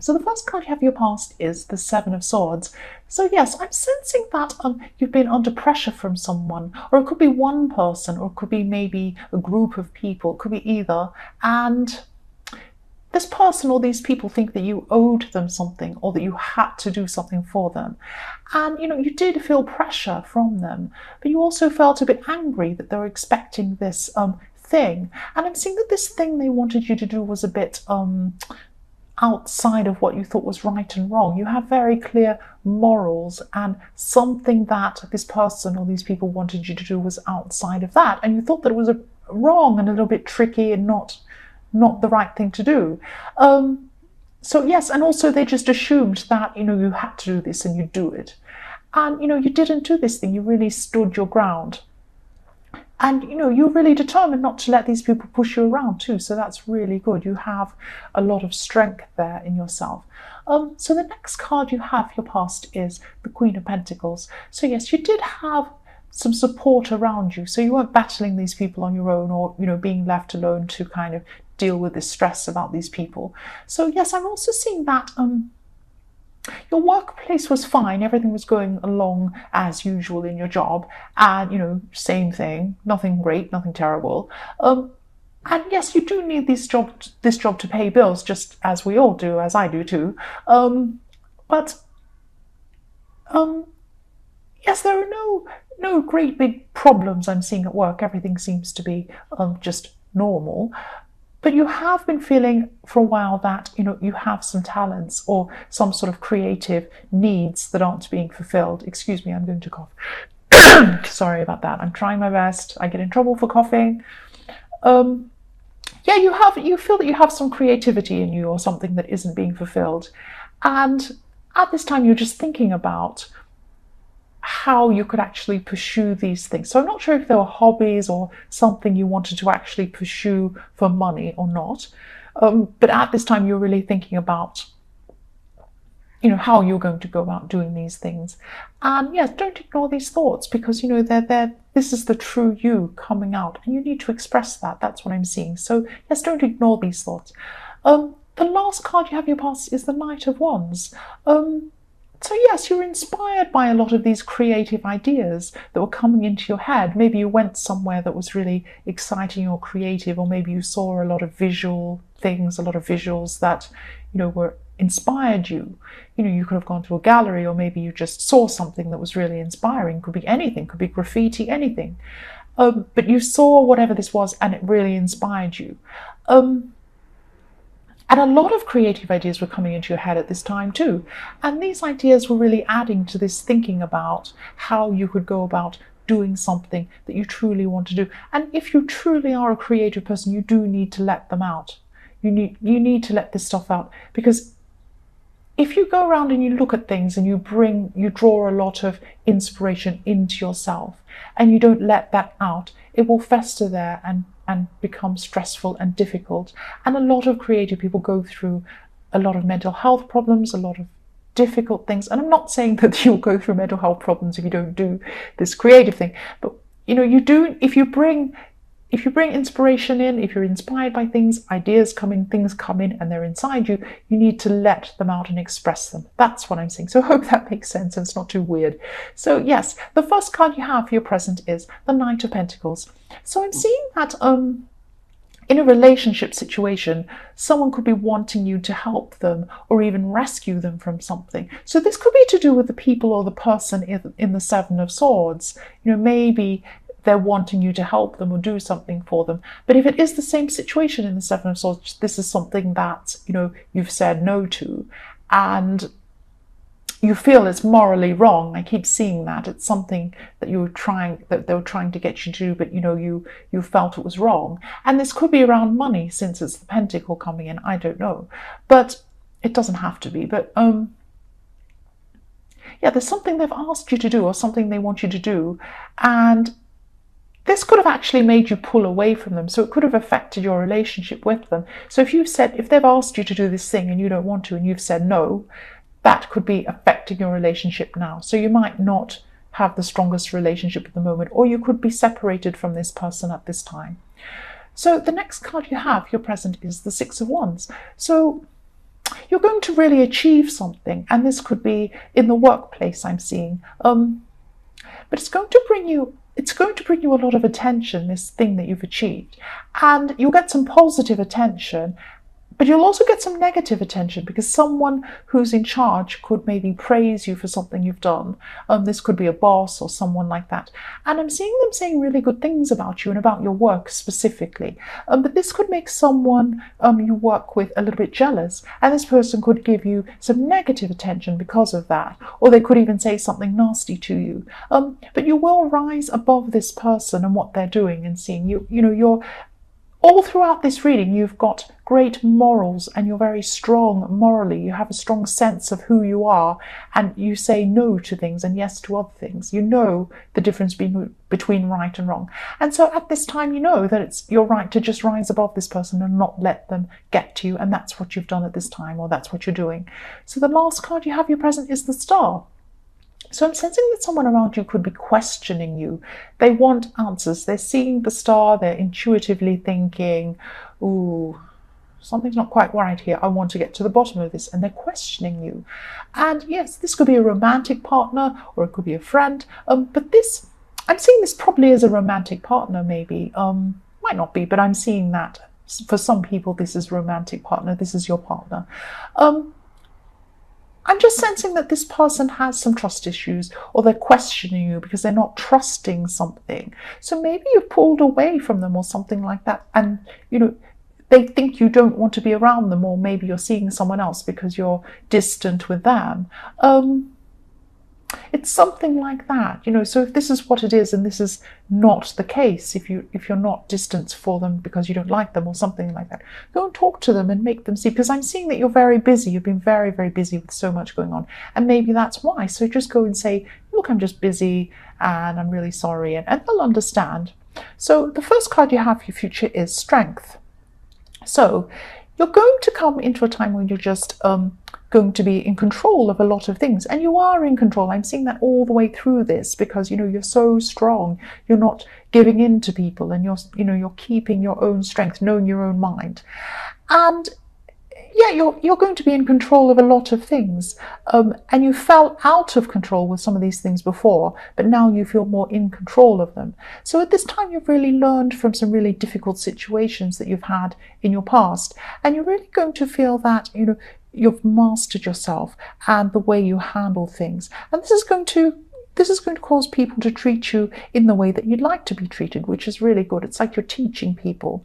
So the first card you have in your past is the Seven of Swords. So yes, I'm sensing that you've been under pressure from someone, or it could be one person, or it could be maybe a group of people, it could be either. And this person or these people think that you owed them something, or that you had to do something for them. And you did feel pressure from them, but you also felt a bit angry that they were expecting this thing. And I'm seeing that this thing they wanted you to do was a bit outside of what you thought was right and wrong. You have very clear morals, and something that this person or these people wanted you to do was outside of that, and you thought that it was wrong and a little bit tricky and not the right thing to do. So yes, and also they just assumed that you had to do this and you do it, and you didn't do this thing. You really stood your ground, and you're really determined not to let these people push you around too. So that's really good. You have a lot of strength there in yourself. So the next card you have your past is the Queen of Pentacles. So yes, you did have some support around you, so you weren't battling these people on your own, or being left alone to kind of deal with the stress about these people. So yes, I'm also seeing that your workplace was fine, everything was going along as usual in your job, and same thing, nothing great, nothing terrible. And yes, you do need this job to pay bills, just as we all do, as I do too. But yes, there are no great big problems I'm seeing at work. Everything seems to be just normal. But you have been feeling for a while that you have some talents or some sort of creative needs that aren't being fulfilled. Excuse me, I'm going to cough. Sorry about that. I'm trying my best. I get in trouble for coughing. Yeah, you feel that you have some creativity in you or something that isn't being fulfilled. And at this time, you're just thinking about how you could actually pursue these things. So I'm not sure if there were hobbies or something you wanted to actually pursue for money or not. But at this time, you're really thinking about how you're going to go about doing these things. And yes, don't ignore these thoughts, because this is the true you coming out, and you need to express that. That's what I'm seeing. So yes, don't ignore these thoughts. The last card you have in your past is the Knight of Wands. So yes, you're inspired by a lot of these creative ideas that were coming into your head. Maybe you went somewhere that was really exciting or creative, or maybe you saw a lot of visual things, a lot of visuals that were inspired you. You could have gone to a gallery, or maybe you just saw something that was really inspiring. Could be anything, could be graffiti, anything. But you saw whatever this was, and it really inspired you. And a lot of creative ideas were coming into your head at this time too. And these ideas were really adding to this thinking about how you could go about doing something that you truly want to do. And if you truly are a creative person, you do need to let them out. You need to let this stuff out, because if you go around and you look at things and you draw a lot of inspiration into yourself and you don't let that out, it will fester there and become stressful and difficult. And a lot of creative people go through a lot of mental health problems, a lot of difficult things. And I'm not saying that you'll go through mental health problems if you don't do this creative thing, but you do. If you bring inspiration in, if you're inspired by things, ideas come in, things come in, and they're inside you, you need to let them out and express them. That's what I'm saying. So I hope that makes sense and it's not too weird. So yes, the first card you have for your present is the Knight of Pentacles. So I'm seeing that in a relationship situation, someone could be wanting you to help them or even rescue them from something. So this could be to do with the people or the person in the Seven of Swords. Maybe they're wanting you to help them or do something for them. But if it is the same situation in the Seven of Swords, this is something that, you've said no to, and you feel it's morally wrong. I keep seeing that. It's something that they were trying to get you to do, but you felt it was wrong. And this could be around money, since it's the pentacle coming in. I don't know. But it doesn't have to be. But yeah, there's something they've asked you to do or something they want you to do. And this could have actually made you pull away from them. So it could have affected your relationship with them. So if they've asked you to do this thing and you don't want to, and you've said no, that could be affecting your relationship now. So you might not have the strongest relationship at the moment, or you could be separated from this person at this time. So the next card you have, your present, is the Six of Wands. So you're going to really achieve something, and this could be in the workplace, I'm seeing. But it's going to bring you a lot of attention, this thing that you've achieved, and you'll get some positive attention. But you'll also get some negative attention because someone who's in charge could maybe praise you for something you've done. This could be a boss or someone like that. And I'm seeing them saying really good things about you and about your work specifically. But this could make someone you work with a little bit jealous. And this person could give you some negative attention because of that. Or they could even say something nasty to you. But you will rise above this person and what they're doing and seeing you're all throughout this reading, you've got great morals and you're very strong morally. You have a strong sense of who you are and you say no to things and yes to other things. You know the difference between right and wrong. And so at this time, you know that it's your right to just rise above this person and not let them get to you. And that's what you've done at this time, or that's what you're doing. So the last card you have your present is the Star. So I'm sensing that someone around you could be questioning you. They want answers. They're seeing the Star. They're intuitively thinking, ooh, something's not quite right here. I want to get to the bottom of this. And they're questioning you. And yes, this could be a romantic partner or it could be a friend. But I'm seeing this probably as a romantic partner maybe. Might not be, but I'm seeing that for some people this is romantic partner. This is your partner. I'm just sensing that this person has some trust issues, or they're questioning you because they're not trusting something. So maybe you've pulled away from them or something like that. And, they think you don't want to be around them, or maybe you're seeing someone else because you're distant with them. It's something like that, so if this is what it is and this is not the case, if you're not distant for them because you don't like them or something like that, go and talk to them and make them see, because I'm seeing that you're very busy. You've been very, very busy with so much going on, and maybe that's why. So just go and say, look, I'm just busy and I'm really sorry, and they'll understand. So the first card you have for your future is Strength. So you're going to come into a time when you're just going to be in control of a lot of things, and you are in control. I'm seeing that all the way through this because you're so strong. You're not giving in to people, and you're keeping your own strength, knowing your own mind, and yeah, you're going to be in control of a lot of things, and you felt out of control with some of these things before, but now you feel more in control of them. So at this time, you've really learned from some really difficult situations that you've had in your past, and you're really going to feel that you've mastered yourself and the way you handle things, and this is going to cause people to treat you in the way that you'd like to be treated, which is really good. It's like you're teaching people.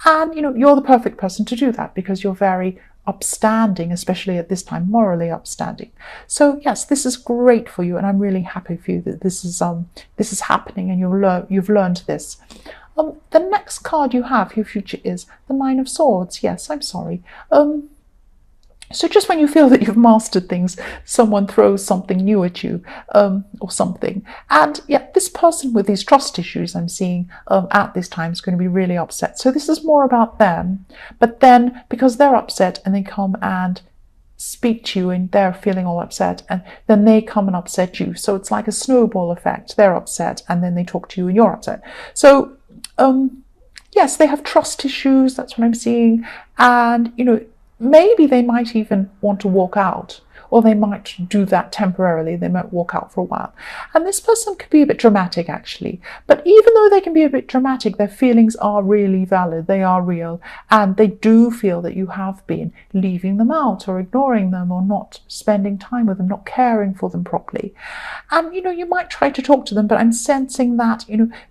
And, you're the perfect person to do that because you're very upstanding, especially at this time, morally upstanding. So yes, this is great for you, and I'm really happy for you that this is happening and you've learned this. The next card you have for your future is the Nine of Swords. Yes, I'm sorry. So just when you feel that you've mastered things, someone throws something new at you, or something. And yeah, this person with these trust issues I'm seeing at this time is going to be really upset. So this is more about them. But then because they're upset and they come and speak to you and they're feeling all upset, and then they come and upset you. So it's like a snowball effect. They're upset and then they talk to you and you're upset. So yes, they have trust issues. That's what I'm seeing. And, maybe they might even want to walk out, or they might do that temporarily. They might walk out for a while. And this person could be a bit dramatic, actually. But even though they can be a bit dramatic, their feelings are really valid. They are real. And they do feel that you have been leaving them out or ignoring them or not spending time with them, not caring for them properly. And, you might try to talk to them, but I'm sensing that,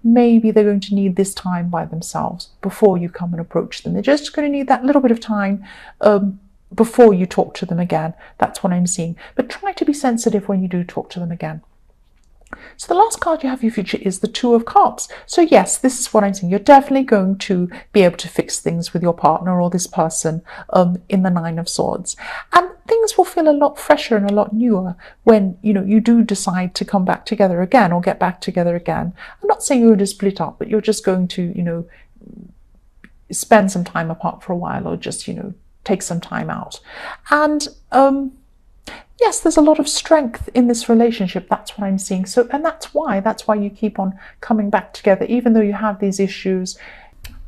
maybe they're going to need this time by themselves before you come and approach them. They're just going to need that little bit of time before you talk to them again. That's what I'm seeing. But try to be sensitive when you do talk to them again. So the last card you have for your future is the Two of Cups. So yes, this is what I'm saying. You're definitely going to be able to fix things with your partner or this person in the Nine of Swords. And things will feel a lot fresher and a lot newer when, you do decide to come back together again or get back together again. I'm not saying you're going to split up, but you're just going to, spend some time apart for a while, or just, take some time out. And yes, there's a lot of strength in this relationship. That's what I'm seeing. So, and that's why you keep on coming back together, even though you have these issues.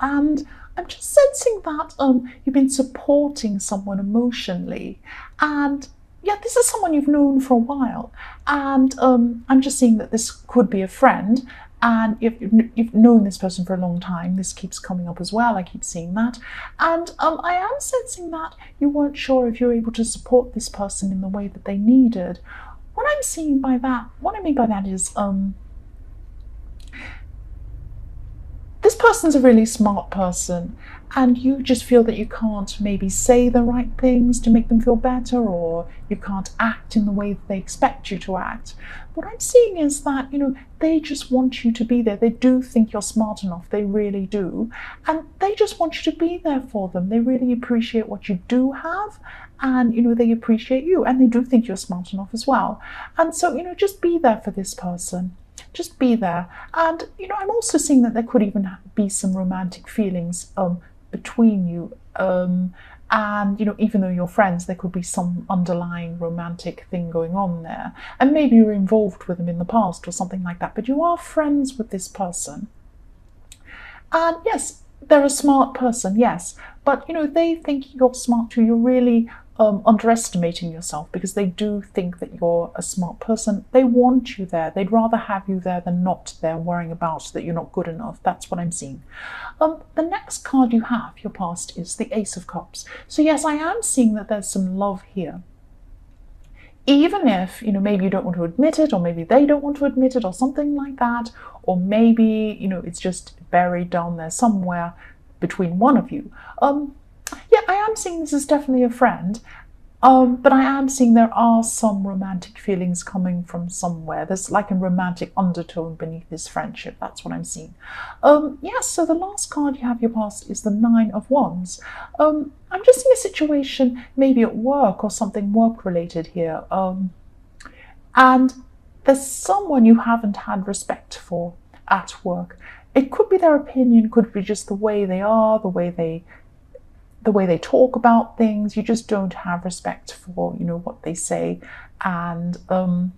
And I'm just sensing that you've been supporting someone emotionally, and yeah, this is someone you've known for a while, and I'm just seeing that this could be a friend, and you've known this person for a long time. This keeps coming up as well. I keep seeing that, and I am sensing that you weren't sure if you're able to support this person in the way that they needed. What I'm seeing by that, what I mean by that is this person's a really smart person, and you just feel that you can't maybe say the right things to make them feel better, or you can't act in the way that they expect you to act. What I'm seeing is that, they just want you to be there. They do think you're smart enough. They really do. And they just want you to be there for them. They really appreciate what you do have, and, they appreciate you, and they do think you're smart enough as well. And so, just be there for this person. Just be there. And, I'm also seeing that there could even be some romantic feelings between you. And, even though you're friends, there could be some underlying romantic thing going on there. And maybe you're involved with them in the past or something like that. But you are friends with this person. And yes, they're a smart person, yes. But, they think you're smart too. You're really underestimating yourself, because they do think that you're a smart person. They want you there. They'd rather have you there than not there, worrying about that you're not good enough. That's what I'm seeing. The next card you have, your past, is the Ace of Cups. So yes, I am seeing that there's some love here. Even if, maybe you don't want to admit it, or maybe they don't want to admit it, or something like that, or maybe, it's just buried down there somewhere between one of you. Yeah, I am seeing this is definitely a friend, but I am seeing there are some romantic feelings coming from somewhere. There's like a romantic undertone beneath this friendship. That's what I'm seeing. Yes, so the last card you have your past is the Nine of Wands. I'm just seeing a situation maybe at work or something work-related here. And there's someone you haven't had respect for at work. It could be their opinion, could be just the way they are, the way they talk about things. You just don't have respect for, what they say. And I'm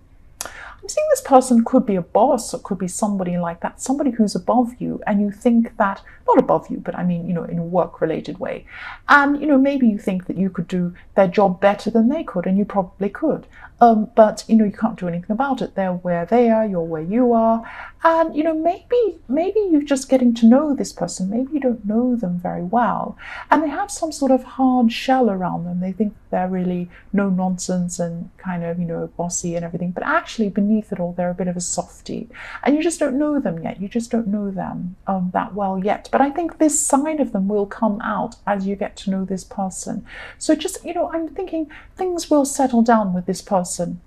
seeing this person could be a boss, or could be somebody like that, somebody who's above you, and you think that, not above you, but I mean, in a work-related way. And, maybe you think that you could do their job better than they could, and you probably could. But, you can't do anything about it. They're where they are, you're where you are. And, maybe you're just getting to know this person. Maybe you don't know them very well. And they have some sort of hard shell around them. They think they're really no nonsense and kind of, bossy and everything. But actually, beneath it all, they're a bit of a softie. And you just don't know them yet. You just don't know them that well yet. But I think this side of them will come out as you get to know this person. So just, I'm thinking things will settle down with this person,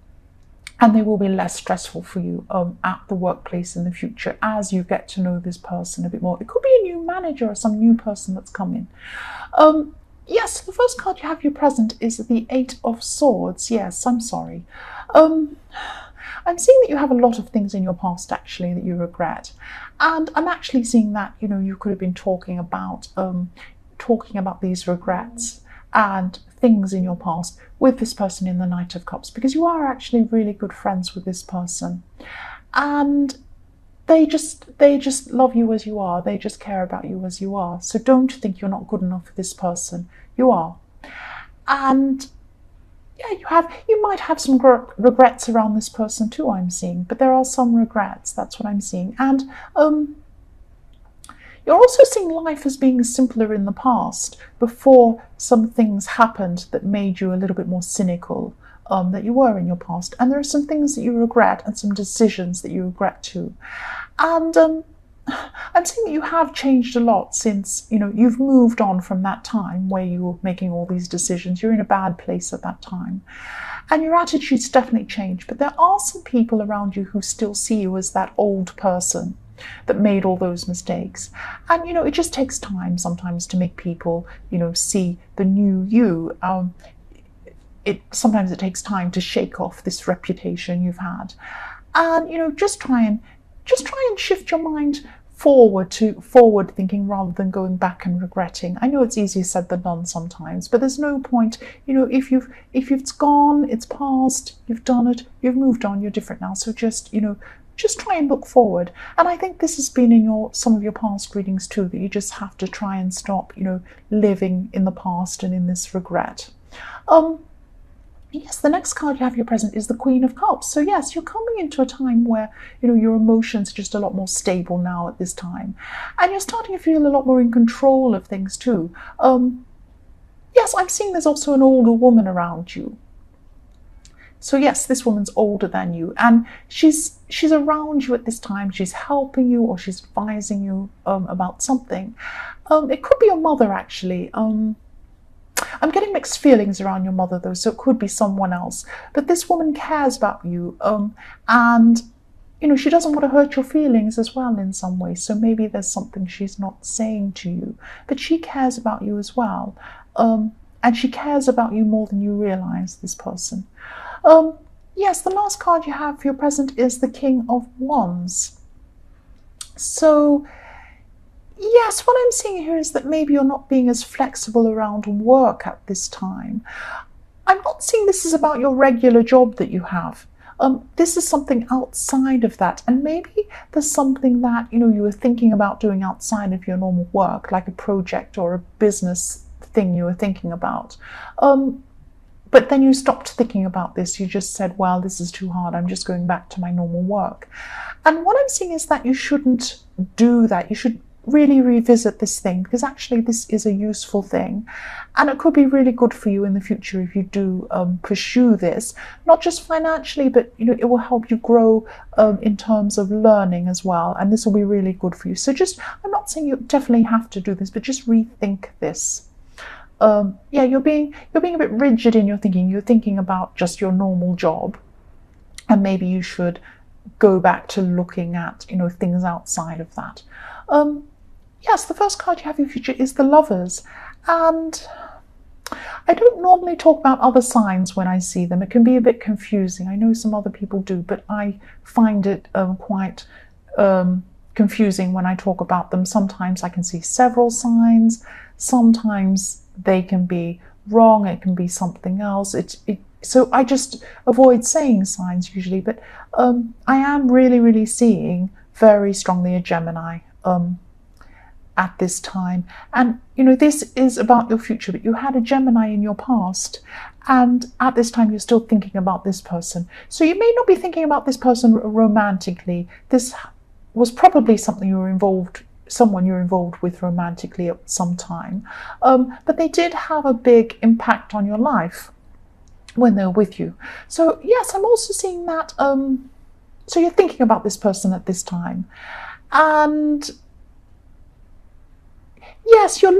and they will be less stressful for you at the workplace in the future as you get to know this person a bit more. It could be a new manager or some new person that's come in. Yes, the first card you have your present is the Eight of Swords. Yes, I'm sorry. I'm seeing that you have a lot of things in your past, actually, that you regret. And I'm actually seeing that, you could have been talking about these regrets and things in your past with this person in the Knight of Cups, because you are actually really good friends with this person. And they just love you as you are. They just care about you as you are. So don't think you're not good enough for this person. You are. And yeah, you might have some regrets around this person too, I'm seeing, but there are some regrets. That's what I'm seeing. And you're also seeing life as being simpler in the past, before some things happened that made you a little bit more cynical that you were in your past. And there are some things that you regret, and some decisions that you regret too. And I'm seeing that you have changed a lot since, you've moved on from that time where you were making all these decisions. You're in a bad place at that time. And your attitude's definitely changed. But there are some people around you who still see you as that old person that made all those mistakes. And, it just takes time sometimes to make people, see the new you. Sometimes it takes time to shake off this reputation you've had. And, just try and shift your mind forward thinking rather than going back and regretting. I know it's easier said than done sometimes, but there's no point, if it's gone, it's past, you've done it, you've moved on, you're different now. So just just try and look forward. And I think this has been in some of your past readings too, that you just have to try and stop, living in the past and in this regret. Yes, the next card you have your present is the Queen of Cups. So yes, you're coming into a time where, your emotions are just a lot more stable now at this time. And you're starting to feel a lot more in control of things too. Yes, I'm seeing there's also an older woman around you. So yes, this woman's older than you, and she's around you at this time. She's helping you, or she's advising you about something. It could be your mother, actually. I'm getting mixed feelings around your mother, though, so it could be someone else. But this woman cares about you, and she doesn't want to hurt your feelings as well in some way. So maybe there's something she's not saying to you, but she cares about you as well, and she cares about you more than you realize. This person. Yes, the last card you have for your present is the King of Wands. So yes, what I'm seeing here is that maybe you're not being as flexible around work at this time. I'm not seeing this is about your regular job that you have. This is something outside of that, and maybe there's something that you were thinking about doing outside of your normal work, like a project or a business thing you were thinking about. But then you stopped thinking about this. You just said, well, this is too hard. I'm just going back to my normal work. And what I'm seeing is that you shouldn't do that. You should really revisit this thing, because actually this is a useful thing, and it could be really good for you in the future if you do pursue this, not just financially, but it will help you grow in terms of learning as well, and this will be really good for you. So I'm not saying you definitely have to do this, but just rethink this. Yeah, you're being a bit rigid in your thinking. You're thinking about just your normal job, and maybe you should go back to looking at things outside of that. Yes, the first card you have in your future is the Lovers, and I don't normally talk about other signs when I see them. It can be a bit confusing. I know some other people do, but I find it quite confusing when I talk about them. Sometimes I can see several signs. Sometimes they can be wrong. It can be something else. So I just avoid saying signs usually, but I am really, really seeing very strongly a Gemini at this time. And this is about your future, but you had a Gemini in your past, and at this time you're still thinking about this person. So you may not be thinking about this person romantically. This was probably someone you're involved with romantically at some time, but they did have a big impact on your life when they're with you. So yes, I'm also seeing that so you're thinking about this person at this time, and yes, you're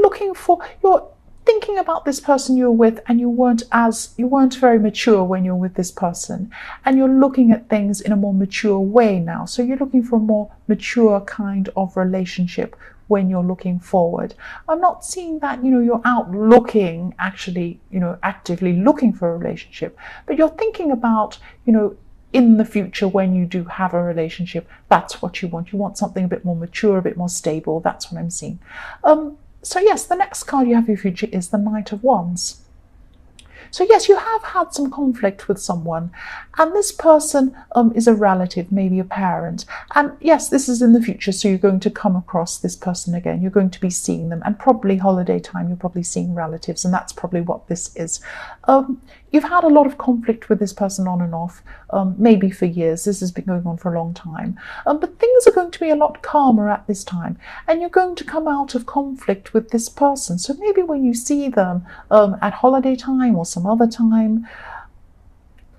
thinking about this person you're with, and you weren't very mature when you're with this person, and you're looking at things in a more mature way now. So you're looking for a more mature kind of relationship when you're looking forward. I'm not seeing that you're out looking, actually actively looking for a relationship, but you're thinking about in the future when you do have a relationship. That's what you want. You want something a bit more mature, a bit more stable. That's what I'm seeing. So yes, the next card you have in your future is the Knight of Wands. So yes, you have had some conflict with someone, and this person is a relative, maybe a parent. And yes, this is in the future, so you're going to come across this person again. You're going to be seeing them, and probably holiday time, you're probably seeing relatives, and that's probably what this is. You've had a lot of conflict with this person on and off, maybe for years. This has been going on for a long time. But things are going to be a lot calmer at this time, and you're going to come out of conflict with this person. So maybe when you see them at holiday time or some other time,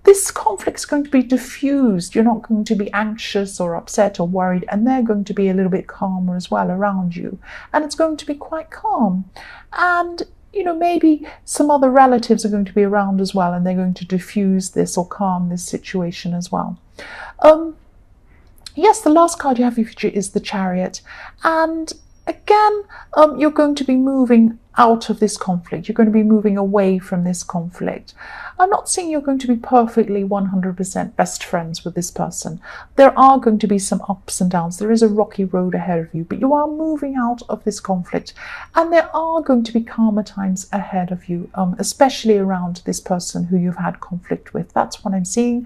this conflict is going to be diffused. You're not going to be anxious or upset or worried, and they're going to be a little bit calmer as well around you, and it's going to be quite calm. And maybe some other relatives are going to be around as well, and they're going to diffuse this or calm this situation as well. Yes, the last card you have in your future is the Chariot, and again, you're going to be moving out of this conflict. You're going to be moving away from this conflict. I'm not saying you're going to be perfectly 100% best friends with this person. There are going to be some ups and downs. There is a rocky road ahead of you, but you are moving out of this conflict, and there are going to be calmer times ahead of you, especially around this person who you've had conflict with. That's what I'm seeing.